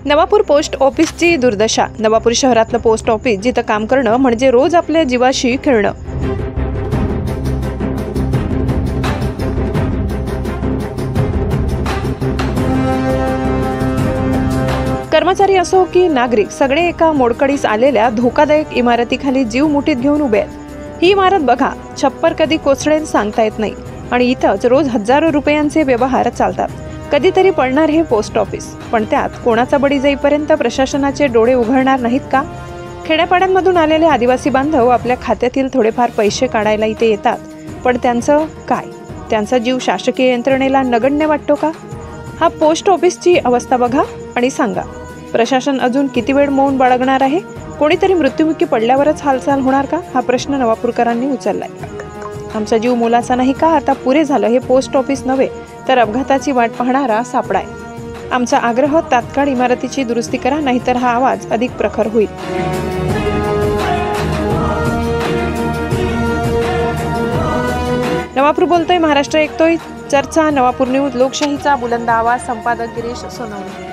Navapur post ऑफिसची दुर्दशा। नवापूर शहरातलं पोस्ट ऑफिस जिथं काम करणं म्हणजे रोज आपल्या जीवाशी खेळणं। कर्मचारी असो की नागरिक सगळे एका मोडकळीस आलेल्या धोकादायक इमारतीखाली जीव मुठीत घेऊन उभे आहेत। ही इमारत बघा, छप्पर कधी कोसळेल सांगता येत नाही आणि इथंच रोज हजारो रुपयांचे व्यवहार चालतात। कधीतरी पडणार हे पोस्ट ऑफिस, पण त्यात कोणाचा बळी जाईपर्यंत प्रशासनाचे डोळे उघडणार नाहीत का? खेड्यापाड्यांमधून आलेले आदिवासी बांधव आपल्या खात्यातील थोडेफार पैसे काढायला इथे येतात, पण त्यांचं काय? त्यांचा जीव शासकीय यंत्रणेला नगण्य वाटतो का? हा पोस्ट ऑफिसची अवस्था बघा आणि सांगा, प्रशासन अजून किती वेळ मौन बाळगणार आहे? कोणीतरी मृत्युमुखी पडल्यावरच हालचाल होणार का? हा प्रश्न नवापूरकरांनी उचललाय। आमचा जीव मोलाचा नाही का? आता पुरे झालं हे पोस्ट ऑफिस नव्हे तर अपघाताची वाट पाहणारा सापडाय। आमचा आग्रह, तात्काळ इमारतीची दुरुस्ती करा, नाहीतर हा आवाज अधिक प्रखर होईल। नवापूर बोलतोय, महाराष्ट्र ऐकतोय, चर्चा नवापूर न्यूज, लोकशाहीचा बुलंद आवाज। संपादक गिरीश सोनवणे।